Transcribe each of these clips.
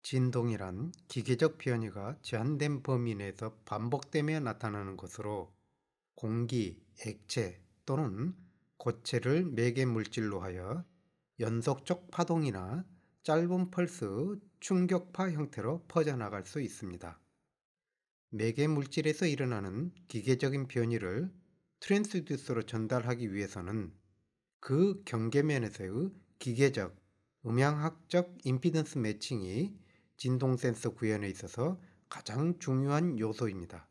진동이란 기계적 변이가 제한된 범위 내에서 반복되며 나타나는 것으로 공기, 액체 또는 고체를 매개 물질로 하여 연속적 파동이나 짧은 펄스, 충격파 형태로 퍼져나갈 수 있습니다. 매개 물질에서 일어나는 기계적인 변이를 트랜스듀서로 전달하기 위해서는 그 경계면에서의 기계적, 음향학적 임피던스 매칭이 진동 센서 구현에 있어서 가장 중요한 요소입니다.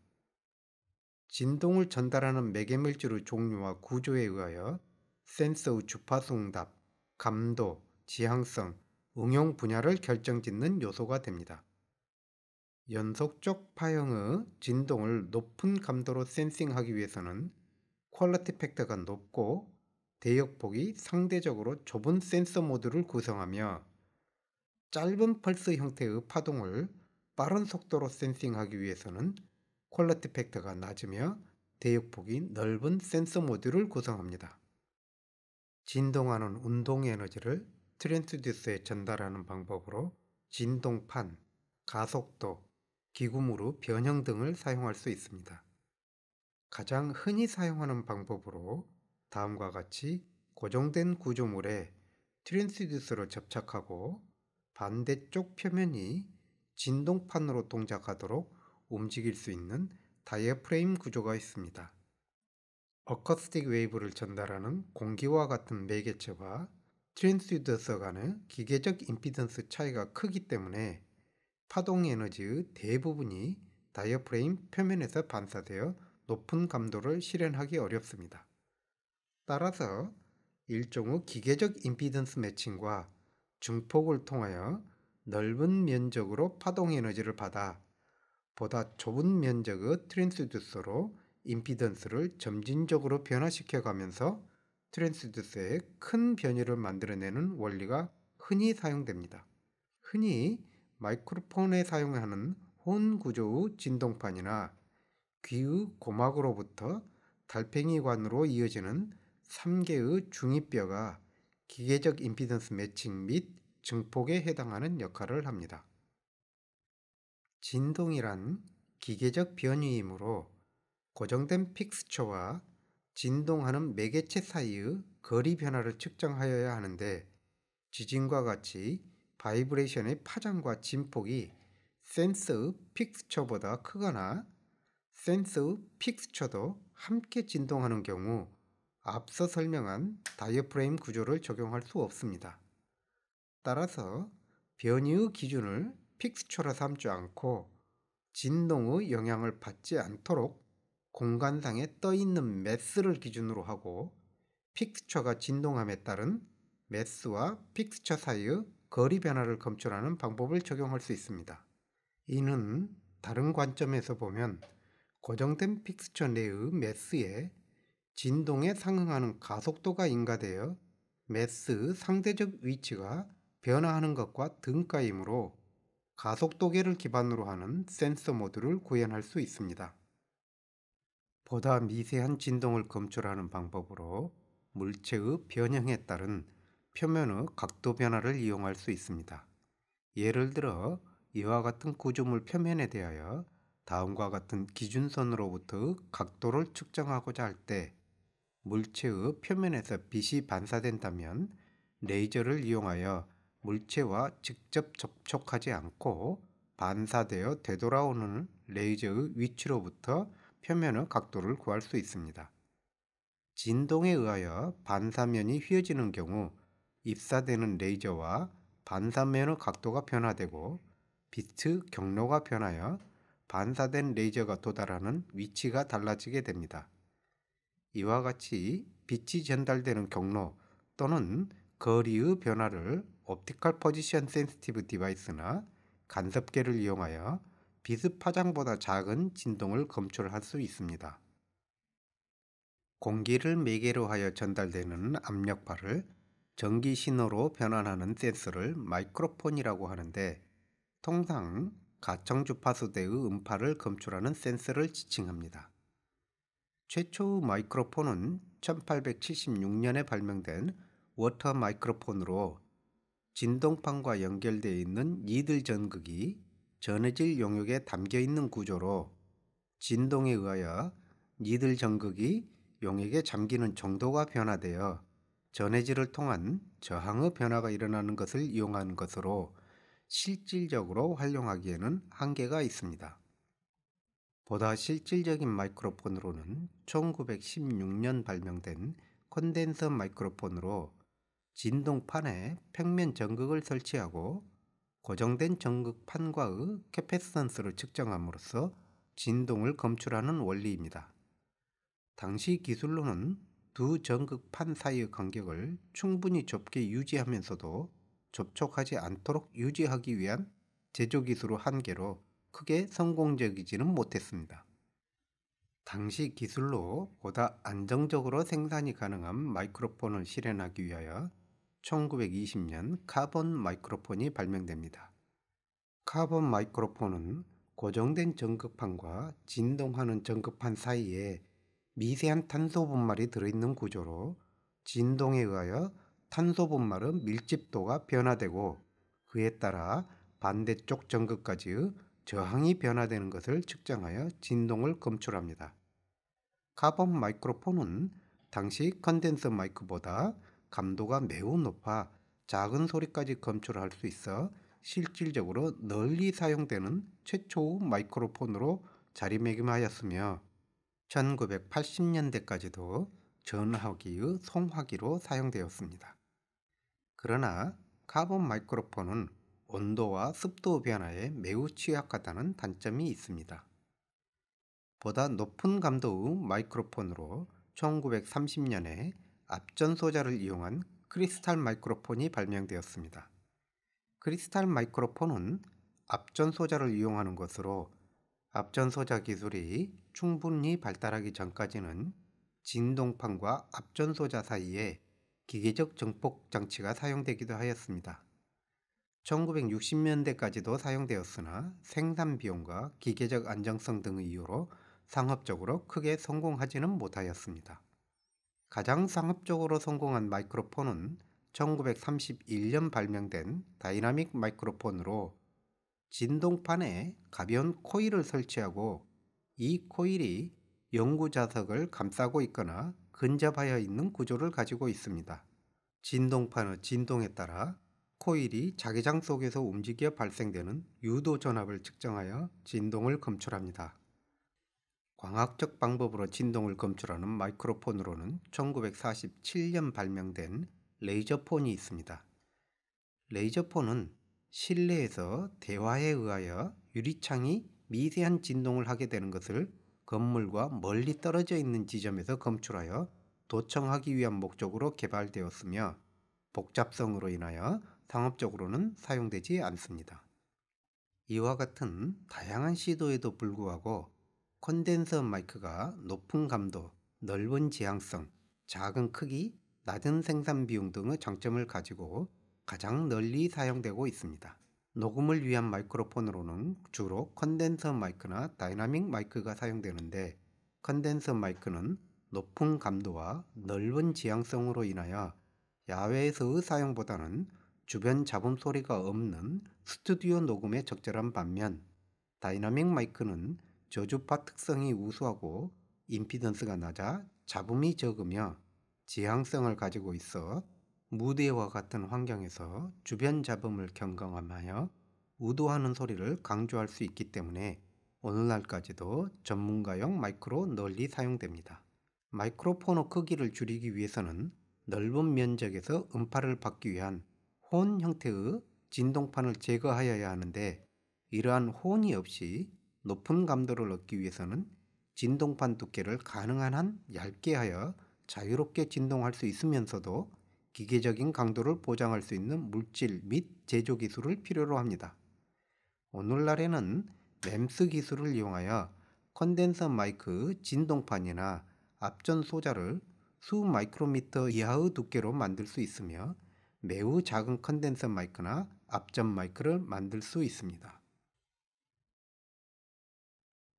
진동을 전달하는 매개물질의 종류와 구조에 의하여 센서의 주파수 응답, 감도, 지향성, 응용 분야를 결정짓는 요소가 됩니다. 연속적 파형의 진동을 높은 감도로 센싱하기 위해서는 퀄리티 팩터가 높고 대역폭이 상대적으로 좁은 센서 모듈을 구성하며 짧은 펄스 형태의 파동을 빠른 속도로 센싱하기 위해서는 퀄리티 팩터가 낮으며 대역폭이 넓은 센서 모듈을 구성합니다. 진동하는 운동 에너지를 트랜스듀서에 전달하는 방법으로 진동판, 가속도, 기구물의 변형 등을 사용할 수 있습니다. 가장 흔히 사용하는 방법으로 다음과 같이 고정된 구조물에 트랜스듀서를 접착하고 반대쪽 표면이 진동판으로 동작하도록 움직일 수 있는 다이어프레임 구조가 있습니다. 어쿠스틱 웨이브를 전달하는 공기와 같은 매개체와 트랜스듀서 간의 기계적 임피던스 차이가 크기 때문에 파동 에너지의 대부분이 다이어프레임 표면에서 반사되어 높은 감도를 실현하기 어렵습니다. 따라서 일종의 기계적 임피던스 매칭과 증폭을 통하여 넓은 면적으로 파동 에너지를 받아 보다 좁은 면적의 트랜스듀서로 임피던스를 점진적으로 변화시켜 가면서 트랜스듀서에 큰 변이를 만들어내는 원리가 흔히 사용됩니다. 흔히 마이크로폰에 사용하는 혼 구조의 진동판이나 귀의 고막으로부터 달팽이관으로 이어지는 3개의 중입뼈가 기계적 임피던스 매칭 및 증폭에 해당하는 역할을 합니다. 진동이란 기계적 변이이므로 고정된 픽스처와 진동하는 매개체 사이의 거리 변화를 측정하여야 하는데 지진과 같이 바이브레이션의 파장과 진폭이 센서의 픽스처보다 크거나 센서의 픽스처도 함께 진동하는 경우 앞서 설명한 다이어프레임 구조를 적용할 수 없습니다. 따라서 변이의 기준을 픽스처로 삼지 않고 진동의 영향을 받지 않도록 공간상에 떠있는 매스를 기준으로 하고 픽스처가 진동함에 따른 매스와 픽스처 사이의 거리 변화를 검출하는 방법을 적용할 수 있습니다. 이는 다른 관점에서 보면 고정된 픽스처 내의 매스에 진동에 상응하는 가속도가 인가되어 매스의 상대적 위치가 변화하는 것과 등가이므로 가속도계를 기반으로 하는 센서 모듈을 구현할 수 있습니다. 보다 미세한 진동을 검출하는 방법으로 물체의 변형에 따른 표면의 각도 변화를 이용할 수 있습니다. 예를 들어 이와 같은 구조물 표면에 대하여 다음과 같은 기준선으로부터 각도를 측정하고자 할 때 물체의 표면에서 빛이 반사된다면 레이저를 이용하여 물체와 직접 접촉하지 않고 반사되어 되돌아오는 레이저의 위치로부터 표면의 각도를 구할 수 있습니다. 진동에 의하여 반사면이 휘어지는 경우 입사되는 레이저와 반사면의 각도가 변화되고 빛의 경로가 변하여 반사된 레이저가 도달하는 위치가 달라지게 됩니다. 이와 같이 빛이 전달되는 경로 또는 거리의 변화를 옵티컬 포지션 센시티브 디바이스나 간섭계를 이용하여 빛의 파장보다 작은 진동을 검출할 수 있습니다. 공기를 매개로 하여 전달되는 압력파를 전기 신호로 변환하는 센서를 마이크로폰이라고 하는데 통상 가청 주파수대의 음파를 검출하는 센서를 지칭합니다. 최초 마이크로폰은 1876년에 발명된 워터 마이크로폰으로 진동판과 연결되어 있는 니들 전극이 전해질 용액에 담겨 있는 구조로 진동에 의하여 니들 전극이 용액에 잠기는 정도가 변화되어 전해질을 통한 저항의 변화가 일어나는 것을 이용하는 것으로 실질적으로 활용하기에는 한계가 있습니다. 보다 실질적인 마이크로폰으로는 1916년 발명된 콘덴서 마이크로폰으로 진동판에 평면 전극을 설치하고 고정된 전극판과의 캐패시턴스를 측정함으로써 진동을 검출하는 원리입니다. 당시 기술로는 두 전극판 사이의 간격을 충분히 좁게 유지하면서도 접촉하지 않도록 유지하기 위한 제조기술의 한계로 크게 성공적이지는 못했습니다. 당시 기술로 보다 안정적으로 생산이 가능한 마이크로폰을 실현하기 위하여 1920년 카본 마이크로폰이 발명됩니다. 카본 마이크로폰은 고정된 전극판과 진동하는 전극판 사이에 미세한 탄소 분말이 들어있는 구조로 진동에 의하여 탄소 분말의 밀집도가 변화되고 그에 따라 반대쪽 전극까지의 저항이 변화되는 것을 측정하여 진동을 검출합니다. 카본 마이크로폰은 당시 컨덴서 마이크보다 감도가 매우 높아 작은 소리까지 검출할 수 있어 실질적으로 널리 사용되는 최초의 마이크로폰으로 자리매김하였으며 1980년대까지도 전화기의 송화기로 사용되었습니다. 그러나 카본 마이크로폰은 온도와 습도 변화에 매우 취약하다는 단점이 있습니다. 보다 높은 감도의 마이크로폰으로 1930년에 앞전 소자를 이용한 크리스탈 마이크로폰이 발명되었습니다. 크리스탈 마이크로폰은 앞전 소자를 이용하는 것으로 앞전 소자 기술이 충분히 발달하기 전까지는 진동판과 앞전 소자 사이에 기계적 증폭 장치가 사용되기도 하였습니다. 1960년대까지도 사용되었으나 생산 비용과 기계적 안정성 등의 이유로 상업적으로 크게 성공하지는 못하였습니다. 가장 상업적으로 성공한 마이크로폰은 1931년 발명된 다이나믹 마이크로폰으로 진동판에 가벼운 코일을 설치하고 이 코일이 연구자석을 감싸고 있거나 근접하여 있는 구조를 가지고 있습니다. 진동판의 진동에 따라 코일이 자기장 속에서 움직여 발생되는 유도 전압을 측정하여 진동을 검출합니다. 광학적 방법으로 진동을 검출하는 마이크로폰으로는 1947년 발명된 레이저폰이 있습니다. 레이저폰은 실내에서 대화에 의하여 유리창이 미세한 진동을 하게 되는 것을 건물과 멀리 떨어져 있는 지점에서 검출하여 도청하기 위한 목적으로 개발되었으며 복잡성으로 인하여 상업적으로는 사용되지 않습니다. 이와 같은 다양한 시도에도 불구하고 콘덴서 마이크가 높은 감도, 넓은 지향성, 작은 크기, 낮은 생산 비용 등의 장점을 가지고 가장 널리 사용되고 있습니다. 녹음을 위한 마이크로폰으로는 주로 컨덴서 마이크나 다이나믹 마이크가 사용되는데 컨덴서 마이크는 높은 감도와 넓은 지향성으로 인하여 야외에서의 사용보다는 주변 잡음 소리가 없는 스튜디오 녹음에 적절한 반면 다이나믹 마이크는 저주파 특성이 우수하고 임피던스가 낮아 잡음이 적으며 지향성을 가지고 있어 무대와 같은 환경에서 주변 잡음을 경감하여 우도하는 소리를 강조할 수 있기 때문에 오늘날까지도 전문가용 마이크로 널리 사용됩니다. 마이크로폰의 크기를 줄이기 위해서는 넓은 면적에서 음파를 받기 위한 혼 형태의 진동판을 제거하여야 하는데 이러한 혼이 없이 높은 감도를 얻기 위해서는 진동판 두께를 가능한 한 얇게 하여 자유롭게 진동할 수 있으면서도 기계적인 강도를 보장할 수 있는 물질 및 제조 기술을 필요로 합니다. 오늘날에는 램스 기술을 이용하여 컨덴서 마이크 진동판이나 앞전 소자를 수 마이크로미터 이하의 두께로 만들 수 있으며 매우 작은 컨덴서 마이크나 앞전 마이크를 만들 수 있습니다.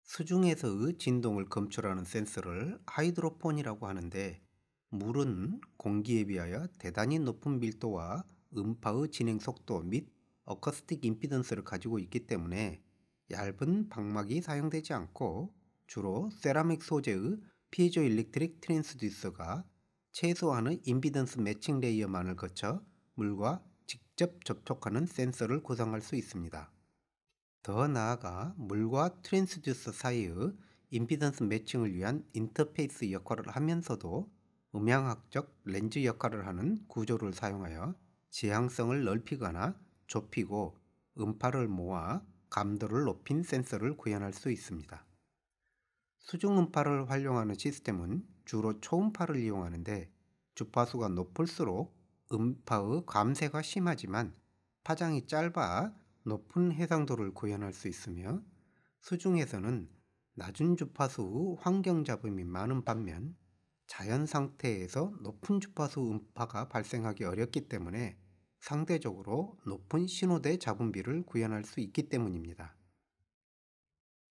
수중에서의 진동을 검출하는 센서를 하이드로폰이라고 하는데 물은 공기에 비하여 대단히 높은 밀도와 음파의 진행 속도 및 어쿠스틱 임피던스를 가지고 있기 때문에 얇은 방막이 사용되지 않고 주로 세라믹 소재의 피에조 일렉트릭 트랜스듀서가 최소한의 임피던스 매칭 레이어만을 거쳐 물과 직접 접촉하는 센서를 구성할 수 있습니다. 더 나아가 물과 트랜스듀서 사이의 임피던스 매칭을 위한 인터페이스 역할을 하면서도 음향학적 렌즈 역할을 하는 구조를 사용하여 지향성을 넓히거나 좁히고 음파를 모아 감도를 높인 센서를 구현할 수 있습니다. 수중음파를 활용하는 시스템은 주로 초음파를 이용하는데 주파수가 높을수록 음파의 감쇄가 심하지만 파장이 짧아 높은 해상도를 구현할 수 있으며 수중에서는 낮은 주파수 환경 잡음이 많은 반면 자연 상태에서 높은 주파수 음파가 발생하기 어렵기 때문에 상대적으로 높은 신호대 잡음비를 구현할 수 있기 때문입니다.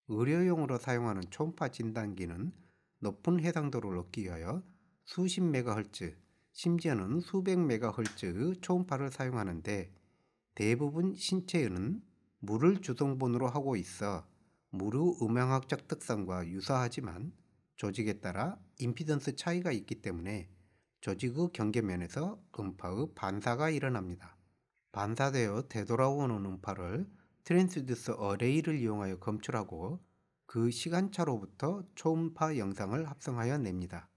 의료용으로 사용하는 초음파 진단기는 높은 해상도를 얻기 위하여 수십 메가헤르츠, 심지어는 수백 메가헤르츠의 초음파를 사용하는데 대부분 신체에는 물을 주성분으로 하고 있어 물의 음향학적 특성과 유사하지만 조직에 따라 임피던스 차이가 있기 때문에 조직의 경계면에서 음파의 반사가 일어납니다. 반사되어 되돌아오는 음파를 트랜스듀서 어레이를 이용하여 검출하고 그 시간차로부터 초음파 영상을 합성하여 냅니다.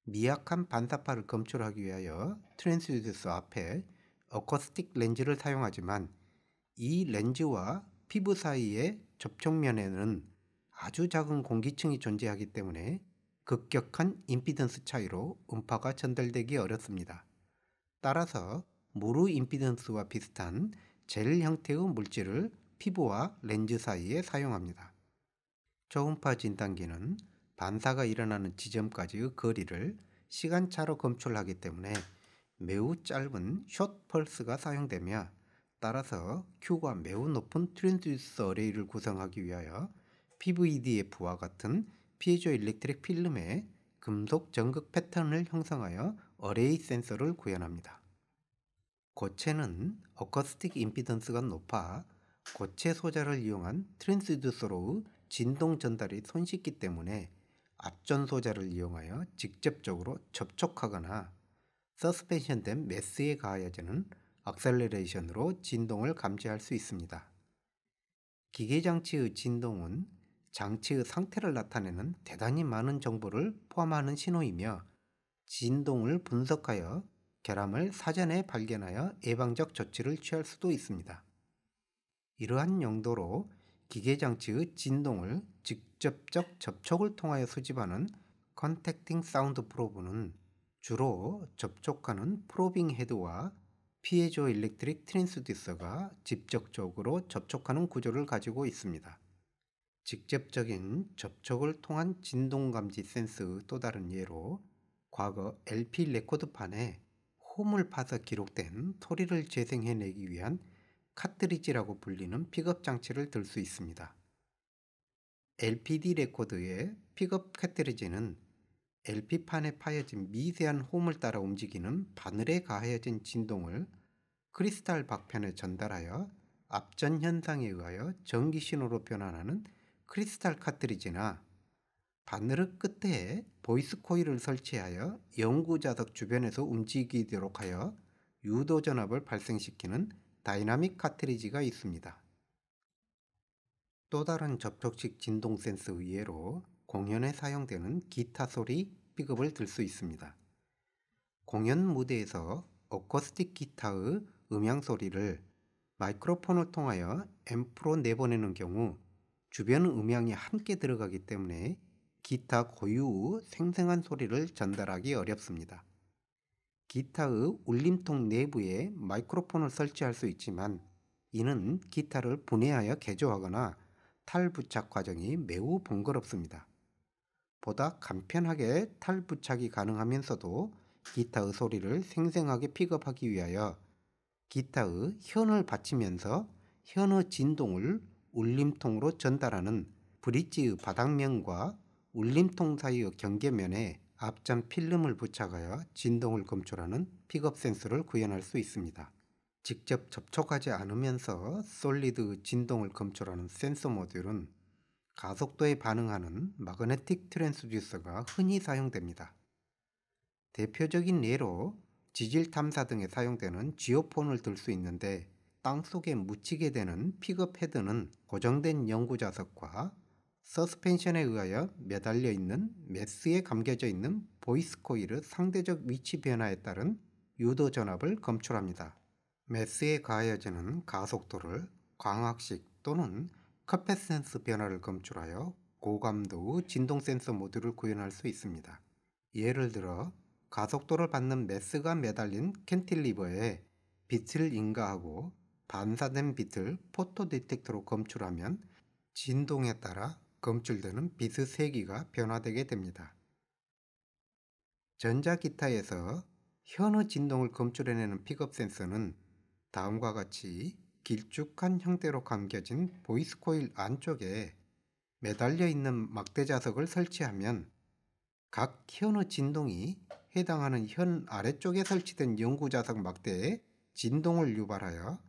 미약한 반사파를 검출하기 위하여 트랜스듀서 앞에 어쿠스틱 렌즈를 사용하지만 이 렌즈와 피부 사이의 접촉면에는 아주 작은 공기층이 존재하기 때문에 급격한 임피던스 차이로 음파가 전달되기 어렵습니다. 따라서 무르 임피던스와 비슷한 젤 형태의 물질을 피부와 렌즈 사이에 사용합니다. 초음파 진단기는 반사가 일어나는 지점까지의 거리를 시간차로 검출하기 때문에 매우 짧은 숏 펄스가 사용되며 따라서 Q가 매우 높은 트랜스듀서 어레이를 구성하기 위하여 PVDF와 같은 피에조 일렉트릭 필름의 금속 전극 패턴을 형성하여 어레이 센서를 구현합니다. 고체는 어쿠스틱 임피던스가 높아 고체 소자를 이용한 트랜스듀서로의 진동 전달이 손쉽기 때문에 앞전 소자를 이용하여 직접적으로 접촉하거나 서스펜션된 매스에 가하여지는 악셀레레이션으로 진동을 감지할 수 있습니다. 기계장치의 진동은 장치의 상태를 나타내는 대단히 많은 정보를 포함하는 신호이며 진동을 분석하여 결함을 사전에 발견하여 예방적 조치를 취할 수도 있습니다. 이러한 용도로 기계장치의 진동을 직접적 접촉을 통하여 수집하는 컨택팅 사운드 프로브는 주로 접촉하는 프로빙 헤드와 피에조 일렉트릭 트랜스듀서가 직접적으로 접촉하는 구조를 가지고 있습니다. 직접적인 접촉을 통한 진동 감지 센서의 또 다른 예로 과거 LP 레코드판에 홈을 파서 기록된 소리를 재생해내기 위한 카트리지라고 불리는 픽업 장치를 들 수 있습니다. LPD 레코드의 픽업 카트리지는 LP판에 파여진 미세한 홈을 따라 움직이는 바늘에 가해진 진동을 크리스탈 박편에 전달하여 압전 현상에 의하여 전기 신호로 변환하는 크리스탈 카트리지나 바늘의 끝에 보이스 코일을 설치하여 연구자석 주변에서 움직이도록 하여 유도 전압을 발생시키는 다이나믹 카트리지가 있습니다. 또 다른 접촉식 진동 센서의 예로 공연에 사용되는 기타 소리 픽업을 들 수 있습니다. 공연 무대에서 어쿠스틱 기타의 음향 소리를 마이크로폰을 통하여 앰프로 내보내는 경우 주변 음향이 함께 들어가기 때문에 기타 고유의 생생한 소리를 전달하기 어렵습니다. 기타의 울림통 내부에 마이크로폰을 설치할 수 있지만 이는 기타를 분해하여 개조하거나 탈부착 과정이 매우 번거롭습니다. 보다 간편하게 탈부착이 가능하면서도 기타의 소리를 생생하게 픽업하기 위하여 기타의 현을 받치면서 현의 진동을 울림통으로 전달하는 브릿지의 바닥면과 울림통 사이의 경계면에 앞전 필름을 부착하여 진동을 검출하는 픽업 센서를 구현할 수 있습니다. 직접 접촉하지 않으면서 솔리드 진동을 검출하는 센서 모듈은 가속도에 반응하는 마그네틱 트랜스듀서가 흔히 사용됩니다. 대표적인 예로 지질 탐사 등에 사용되는 지오폰을 들 수 있는데, 땅속에 묻히게 되는 픽업 헤드는 고정된 연구 자석과 서스펜션에 의하여 매달려 있는 메스에 감겨져 있는 보이스 코일의 상대적 위치 변화에 따른 유도 전압을 검출합니다. 메스에 가해지는 가속도를 광학식 또는 커패센스 변화를 검출하여 고감도의 진동 센서 모듈을 구현할 수 있습니다. 예를 들어 가속도를 받는 메스가 매달린 캔틸리버에 빛을 인가하고 반사된 빛을 포토 디텍터로 검출하면 진동에 따라 검출되는 빛의 세기가 변화되게 됩니다. 전자기타에서 현의 진동을 검출해내는 픽업 센서는 다음과 같이 길쭉한 형태로 감겨진 보이스 코일 안쪽에 매달려 있는 막대 자석을 설치하면 각 현의 진동이 해당하는 현 아래쪽에 설치된 연구 자석 막대에 진동을 유발하여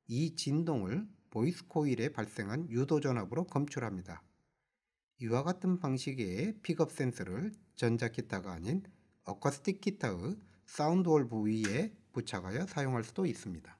이 진동을 보이스 코일에 발생한 유도 전압으로 검출합니다. 이와 같은 방식의 픽업 센서를 전자기타가 아닌 어쿠스틱 기타의 사운드홀 부위에 부착하여 사용할 수도 있습니다.